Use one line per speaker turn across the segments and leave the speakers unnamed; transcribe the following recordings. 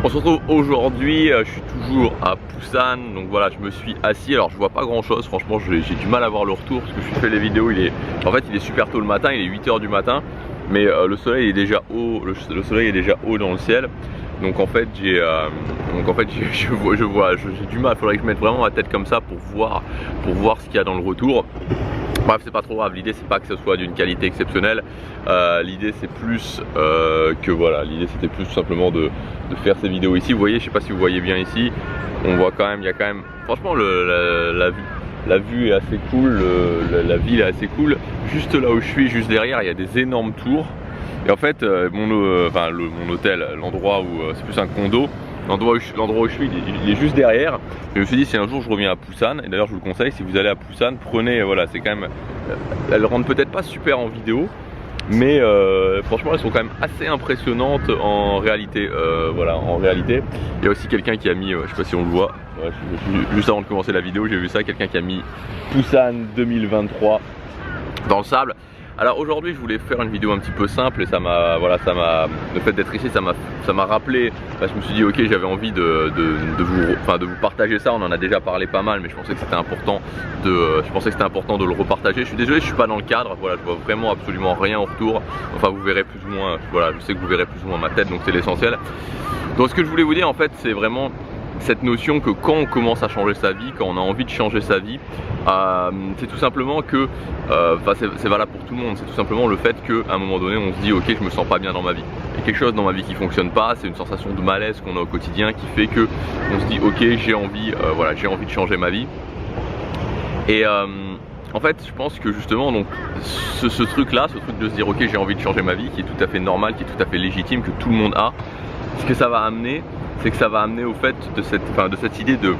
On se retrouve aujourd'hui, je suis toujours à Busan, donc voilà, je me suis assis. Alors je vois pas grand chose, franchement j'ai du mal à voir le retour parce que je fais les vidéos, il est super tôt le matin, il est 8 h du matin, mais le soleil est déjà haut, le soleil est déjà haut dans le ciel. Donc en fait j'ai du mal, il faudrait que je mette vraiment ma tête comme ça pour voir ce qu'il y a dans le retour. Bref, c'est pas trop grave, l'idée c'est pas que ce soit d'une qualité exceptionnelle, l'idée c'est plus que voilà, l'idée c'était plus tout simplement de faire ces vidéos ici. Vous voyez, je sais pas si vous voyez bien ici, on voit quand même, il y a quand même, franchement la vue est assez cool, la ville est assez cool. Juste là où je suis, juste derrière, il y a des énormes tours. Et en fait, mon hôtel, l'endroit où c'est plus un condo, l'endroit où je suis, il est juste derrière. Et je me suis dit, si un jour je reviens à Busan, et d'ailleurs je vous le conseille, si vous allez à Busan, prenez, voilà, c'est quand même, elles rendent peut-être pas super en vidéo, mais franchement elles sont quand même assez impressionnantes en réalité. Voilà, en réalité, il y a aussi quelqu'un qui a mis, je sais pas si on le voit, juste avant de commencer la vidéo, j'ai vu ça, quelqu'un qui a mis Busan 2023 dans le sable. Alors aujourd'hui je voulais faire une vidéo un petit peu simple et le fait d'être ici ça m'a rappelé, je me suis dit ok, j'avais envie de vous partager ça. On en a déjà parlé pas mal, mais je pensais que c'était important de le repartager. Je suis désolé, je suis pas dans le cadre, voilà, je vois vraiment absolument rien en retour. Enfin vous verrez plus ou moins, voilà, je sais que vous verrez plus ou moins ma tête, donc c'est l'essentiel. Donc ce que je voulais vous dire en fait, c'est vraiment cette notion que quand on commence à changer sa vie, quand on a envie de changer sa vie, c'est tout simplement que, c'est valable pour tout le monde, c'est tout simplement le fait qu'à un moment donné on se dit ok, je me sens pas bien dans ma vie. Il y a quelque chose dans ma vie qui fonctionne pas, c'est une sensation de malaise qu'on a au quotidien qui fait que on se dit ok, j'ai envie de changer ma vie. Et en fait je pense que justement donc ce truc là, ce truc de se dire ok, j'ai envie de changer ma vie, qui est tout à fait normal, qui est tout à fait légitime, que tout le monde a, ce que ça va amener, c'est que ça va amener au fait de cette idée de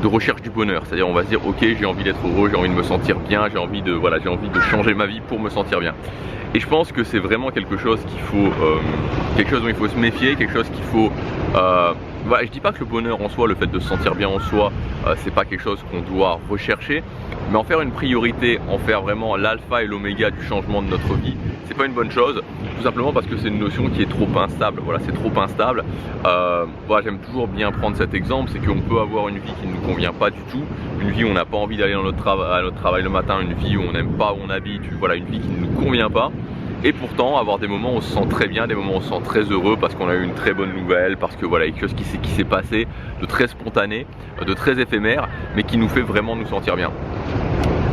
recherche du bonheur. C'est-à-dire on va se dire ok, j'ai envie d'être heureux, j'ai envie de me sentir bien, j'ai envie de changer ma vie pour me sentir bien. Et je pense que c'est vraiment quelque chose qu'il faut, quelque chose dont il faut se méfier, quelque chose qu'il faut, voilà, je dis pas que le bonheur en soi, le fait de se sentir bien en soi, c'est pas quelque chose qu'on doit rechercher, mais en faire une priorité, en faire vraiment l'alpha et l'oméga du changement de notre vie, c'est pas une bonne chose, tout simplement parce que c'est une notion qui est trop instable. Voilà, c'est trop instable. Voilà, j'aime toujours bien prendre cet exemple, c'est qu'on peut avoir une vie qui ne nous convient pas du tout, une vie où on n'a pas envie d'aller à notre travail le matin, une vie où on n'aime pas où on habite, voilà, une vie qui ne nous convient pas. Et pourtant avoir des moments où on se sent très bien, des moments où on se sent très heureux parce qu'on a eu une très bonne nouvelle, parce que voilà, quelque chose qui s'est passé de très spontané, de très éphémère, mais qui nous fait vraiment nous sentir bien.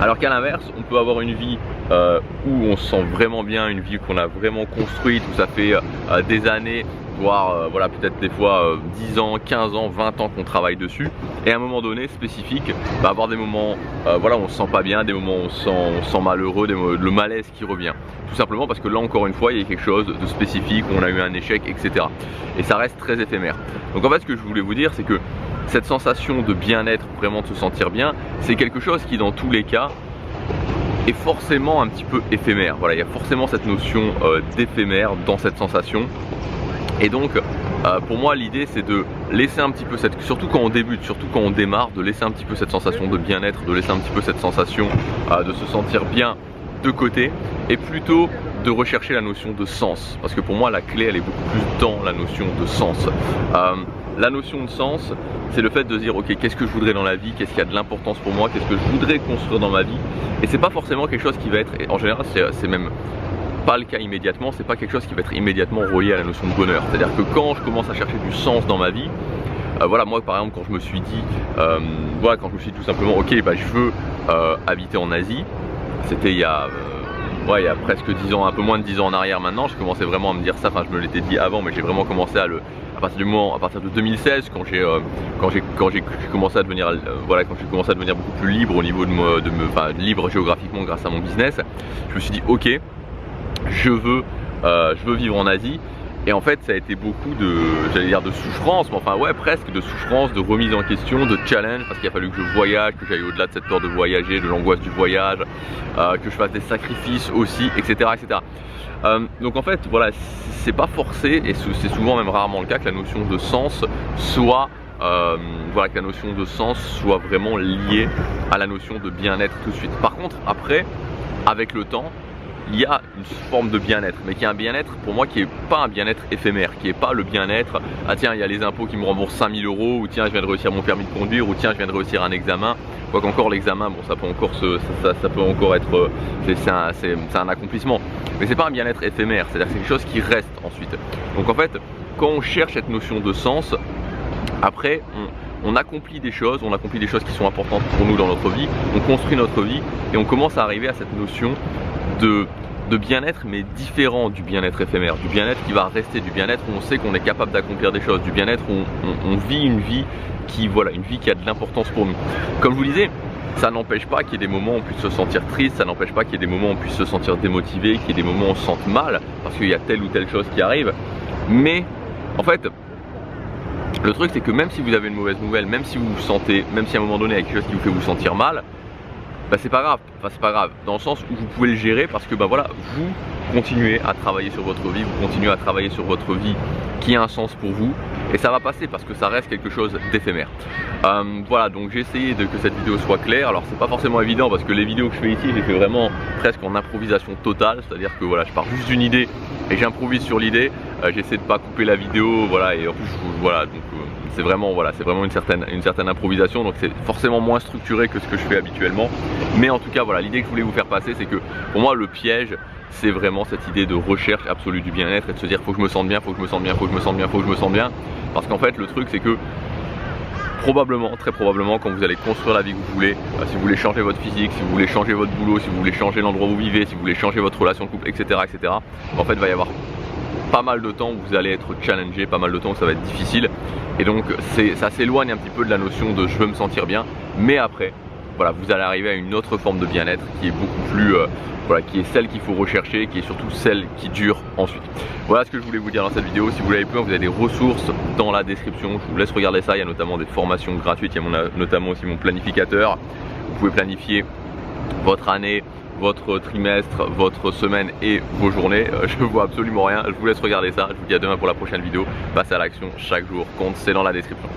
Alors qu'à l'inverse, on peut avoir une vie où on se sent vraiment bien, une vie qu'on a vraiment construite, où ça fait des années, voire voilà, peut-être des fois 10 ans, 15 ans, 20 ans qu'on travaille dessus, et à un moment donné spécifique, avoir des moments voilà, où on se sent pas bien, des moments où on se sent malheureux, le malaise qui revient. Tout simplement parce que là encore une fois, il y a quelque chose de spécifique, où on a eu un échec, etc. Et ça reste très éphémère. Donc en fait, ce que je voulais vous dire, c'est que cette sensation de bien-être, vraiment de se sentir bien, c'est quelque chose qui dans tous les cas est forcément un petit peu éphémère. Voilà, il y a forcément cette notion d'éphémère dans cette sensation. Et donc pour moi l'idée c'est de laisser un petit peu surtout quand on débute, surtout quand on démarre, de laisser un petit peu cette sensation de bien-être, de laisser un petit peu cette sensation de se sentir bien de côté, et plutôt de rechercher la notion de sens, parce que pour moi la clé elle est beaucoup plus dans la notion de sens. La notion de sens, c'est le fait de dire ok, qu'est-ce que je voudrais dans la vie, qu'est-ce qui a de l'importance pour moi, qu'est-ce que je voudrais construire dans ma vie. Et c'est pas forcément quelque chose qui va être, en général c'est même pas le cas immédiatement, c'est pas quelque chose qui va être immédiatement relié à la notion de bonheur. C'est-à-dire que quand je commence à chercher du sens dans ma vie, voilà, moi par exemple quand je me suis dit voilà, quand je me suis dit tout simplement ok, je veux habiter en Asie, c'était il y a presque 10 ans, un peu moins de 10 ans en arrière maintenant. Je commençais vraiment à me dire ça, enfin je me l'étais dit avant, mais j'ai vraiment commencé à partir de 2016, quand j'ai commencé à devenir quand j'ai commencé à devenir beaucoup plus libre au niveau libre géographiquement grâce à mon business, je me suis dit ok, je veux vivre en Asie. Et en fait ça a été beaucoup de souffrance, mais enfin ouais, presque de souffrance, de remise en question, de challenge, parce qu'il a fallu que je voyage, que j'aille au-delà de cette peur de voyager, de l'angoisse du voyage, que je fasse des sacrifices aussi, etc. Donc en fait voilà, c'est pas forcé, et c'est souvent même rarement le cas, que la notion de sens soit vraiment liée à la notion de bien-être tout de suite. Par contre après, avec le temps, il y a une forme de bien-être, mais qui est un bien-être pour moi qui est pas un bien-être éphémère, qui est pas le bien-être, ah tiens il y a les impôts qui me remboursent 5 000 €, ou tiens je viens de réussir mon permis de conduire, ou tiens je viens de réussir un examen. Quoi qu'encore l'examen, bon ça peut encore ça peut encore être, c'est un accomplissement, mais c'est pas un bien-être éphémère, c'est-à-dire que c'est quelque chose qui reste ensuite. Donc en fait, quand on cherche cette notion de sens, après on accomplit des choses qui sont importantes pour nous dans notre vie, on construit notre vie et on commence à arriver à cette notion de bien-être, mais différent du bien-être éphémère, du bien-être qui va rester, du bien-être où on sait qu'on est capable d'accomplir des choses, du bien-être où on vit une vie qui, voilà, une vie qui a de l'importance pour nous. Comme je vous disais, ça n'empêche pas qu'il y ait des moments où on puisse se sentir triste, ça n'empêche pas qu'il y ait des moments où on puisse se sentir démotivé, qu'il y ait des moments où on se sente mal parce qu'il y a telle ou telle chose qui arrive. Mais en fait, le truc c'est que même si vous avez une mauvaise nouvelle, même si vous vous sentez, même si à un moment donné il y a quelque chose qui vous fait vous sentir mal, bah c'est pas grave, c'est pas grave, dans le sens où vous pouvez le gérer parce que bah voilà, vous continuez à travailler sur votre vie, vous continuez à travailler sur votre vie qui a un sens pour vous et ça va passer parce que ça reste quelque chose d'éphémère. Voilà, donc j'ai essayé que cette vidéo soit claire. Alors c'est pas forcément évident parce que les vidéos que je fais ici, je les fais vraiment presque en improvisation totale, c'est-à-dire que voilà, je pars juste d'une idée et j'improvise sur l'idée, j'essaie de pas couper la vidéo, voilà, et en plus voilà, donc c'est vraiment, voilà, c'est vraiment une certaine improvisation, donc c'est forcément moins structuré que ce que je fais habituellement. Mais en tout cas voilà, l'idée que je voulais vous faire passer, c'est que pour moi le piège, c'est vraiment cette idée de recherche absolue du bien-être et de se dire faut que je me sente bien, faut que je me sente bien, faut que je me sente bien, faut que je me sente bien. Parce qu'en fait le truc c'est que probablement, très probablement, quand vous allez construire la vie que vous voulez, si vous voulez changer votre physique, si vous voulez changer votre boulot, si vous voulez changer l'endroit où vous vivez, si vous voulez changer votre relation de couple, etc., en fait il va y avoir pas mal de temps où vous allez être challengé, pas mal de temps où ça va être difficile, et donc ça s'éloigne un petit peu de la notion de je veux me sentir bien, mais après voilà, vous allez arriver à une autre forme de bien-être qui est beaucoup plus voilà, qui est celle qu'il faut rechercher, qui est surtout celle qui dure ensuite. Voilà ce que je voulais vous dire dans cette vidéo. Si vous l'avez plus, vous avez des ressources dans la description, je vous laisse regarder ça. Il y a notamment des formations gratuites, il y a notamment aussi mon planificateur. Vous pouvez planifier votre année, votre trimestre, votre semaine et vos journées. Je vois absolument rien, je vous laisse regarder ça. Je vous dis à demain pour la prochaine vidéo. Passez à l'action, chaque jour compte, c'est dans la description.